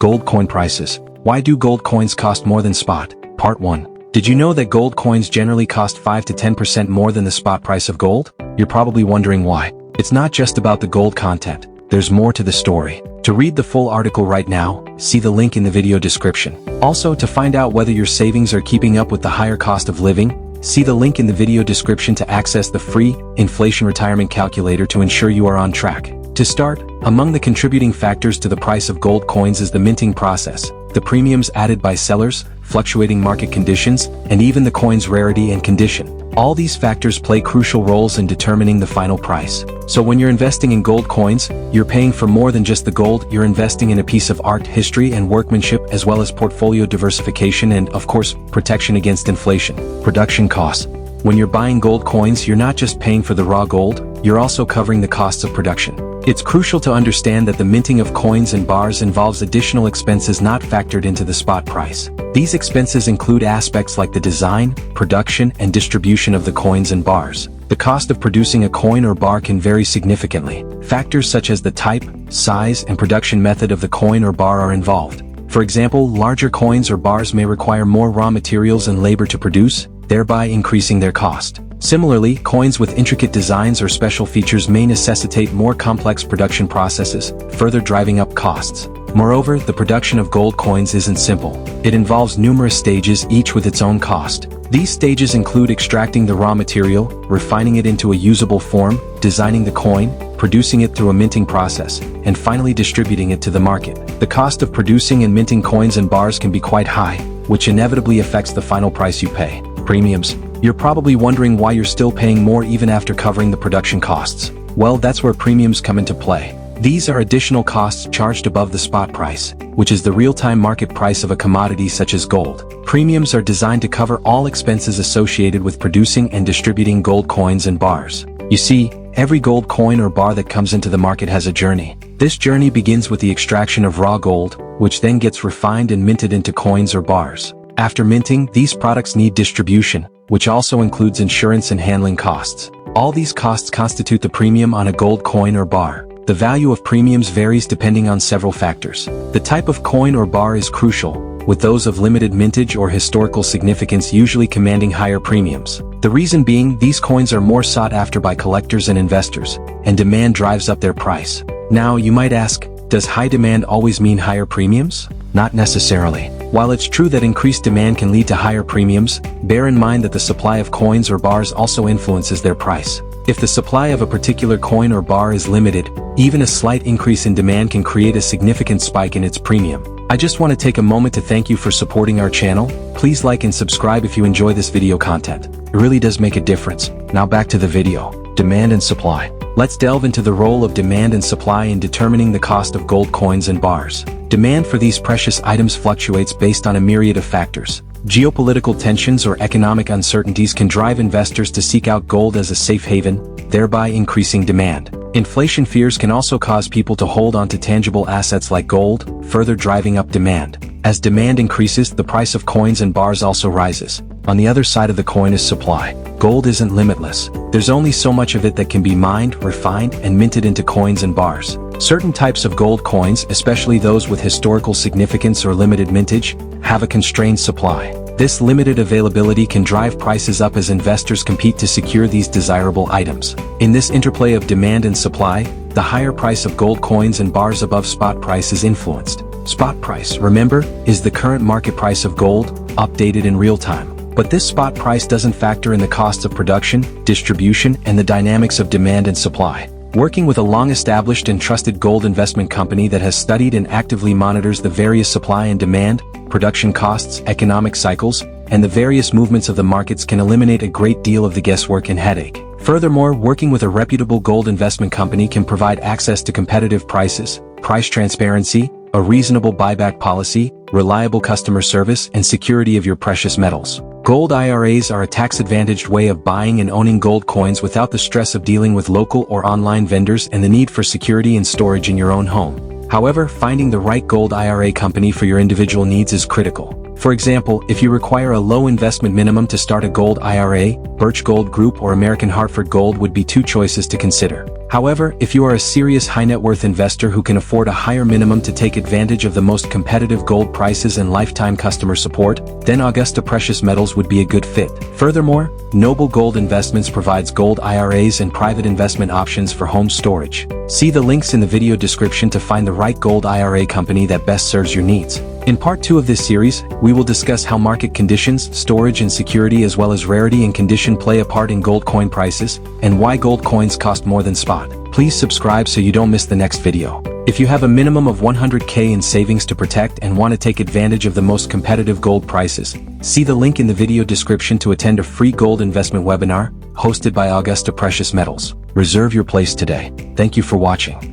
Gold coin prices. Why do gold coins cost more than spot? Part 1. Did you know that gold coins generally cost 5 to 10% more than the spot price of gold? You're probably wondering why. It's not just about the gold content. There's more to the story. To read the full article right now, see the link in the video description. Also, to find out whether your savings are keeping up with the higher cost of living, see the link in the video description to access the free inflation retirement calculator to ensure you are on track. To start, among the contributing factors to the price of gold coins is the minting process, the premiums added by sellers, fluctuating market conditions, and even the coin's rarity and condition. All these factors play crucial roles in determining the final price. So when you're investing in gold coins, you're paying for more than just the gold. You're investing in a piece of art, history, and workmanship, as well as portfolio diversification and, of course, protection against inflation. Production costs. When you're buying gold coins, you're not just paying for the raw gold, you're also covering the costs of production. It's crucial to understand that the minting of coins and bars involves additional expenses not factored into the spot price. These expenses include aspects like the design, production, and distribution of the coins and bars. The cost of producing a coin or bar can vary significantly. Factors such as the type, size, and production method of the coin or bar are involved. For example, larger coins or bars may require more raw materials and labor to produce, thereby increasing their cost. Similarly, coins with intricate designs or special features may necessitate more complex production processes, further driving up costs. Moreover, the production of gold coins isn't simple. It involves numerous stages, each with its own cost. These stages include extracting the raw material, refining it into a usable form, designing the coin, producing it through a minting process, and finally distributing it to the market. The cost of producing and minting coins and bars can be quite high, which inevitably affects the final price you pay. Premiums. You're probably wondering why you're still paying more even after covering the production costs. Well, that's where premiums come into play. These are additional costs charged above the spot price, which is the real-time market price of a commodity such as gold. Premiums are designed to cover all expenses associated with producing and distributing gold coins and bars. You see, every gold coin or bar that comes into the market has a journey. This journey begins with the extraction of raw gold, which then gets refined and minted into coins or bars. After minting, these products need distribution, which also includes insurance and handling costs. All these costs constitute the premium on a gold coin or bar. The value of premiums varies depending on several factors. The type of coin or bar is crucial, with those of limited mintage or historical significance usually commanding higher premiums. The reason being, these coins are more sought after by collectors and investors, and demand drives up their price. Now, you might ask, does high demand always mean higher premiums? Not necessarily. While it's true that increased demand can lead to higher premiums, bear in mind that the supply of coins or bars also influences their price. If the supply of a particular coin or bar is limited, even a slight increase in demand can create a significant spike in its premium. I just want to take a moment to thank you for supporting our channel. Please like and subscribe if you enjoy this video content. It really does make a difference. Now back to the video. Demand and supply. Let's delve into the role of demand and supply in determining the cost of gold coins and bars. Demand for these precious items fluctuates based on a myriad of factors. Geopolitical tensions or economic uncertainties can drive investors to seek out gold as a safe haven, thereby increasing demand. Inflation fears can also cause people to hold on to tangible assets like gold, further driving up demand. As demand increases, the price of coins and bars also rises. On the other side of the coin is supply. Gold isn't limitless. There's only so much of it that can be mined, refined, and minted into coins and bars. Certain types of gold coins, especially those with historical significance or limited mintage, have a constrained supply. This limited availability can drive prices up as investors compete to secure these desirable items. In this interplay of demand and supply, the higher price of gold coins and bars above spot price is influenced. Spot price, remember, is the current market price of gold, updated in real time. But this spot price doesn't factor in the costs of production, distribution, and the dynamics of demand and supply. Working with a long-established and trusted gold investment company that has studied and actively monitors the various supply and demand, production costs, economic cycles, and the various movements of the markets can eliminate a great deal of the guesswork and headache. Furthermore, working with a reputable gold investment company can provide access to competitive prices, price transparency, a reasonable buyback policy, reliable customer service, and security of your precious metals. Gold IRAs are a tax-advantaged way of buying and owning gold coins without the stress of dealing with local or online vendors and the need for security and storage in your own home. However, finding the right gold IRA company for your individual needs is critical. For example, if you require a low investment minimum to start a gold IRA, Birch Gold Group or American Hartford Gold would be two choices to consider. However, if you are a serious high-net-worth investor who can afford a higher minimum to take advantage of the most competitive gold prices and lifetime customer support, then Augusta Precious Metals would be a good fit. Furthermore, Noble Gold Investments provides gold IRAs and private investment options for home storage. See the links in the video description to find the right gold IRA company that best serves your needs. In part 2 of this series, we will discuss how market conditions, storage and security as well as rarity and condition play a part in gold coin prices, and why gold coins cost more than spot. Please subscribe so you don't miss the next video. If you have a minimum of $100K in savings to protect and want to take advantage of the most competitive gold prices, see the link in the video description to attend a free gold investment webinar, hosted by Augusta Precious Metals. Reserve your place today. Thank you for watching.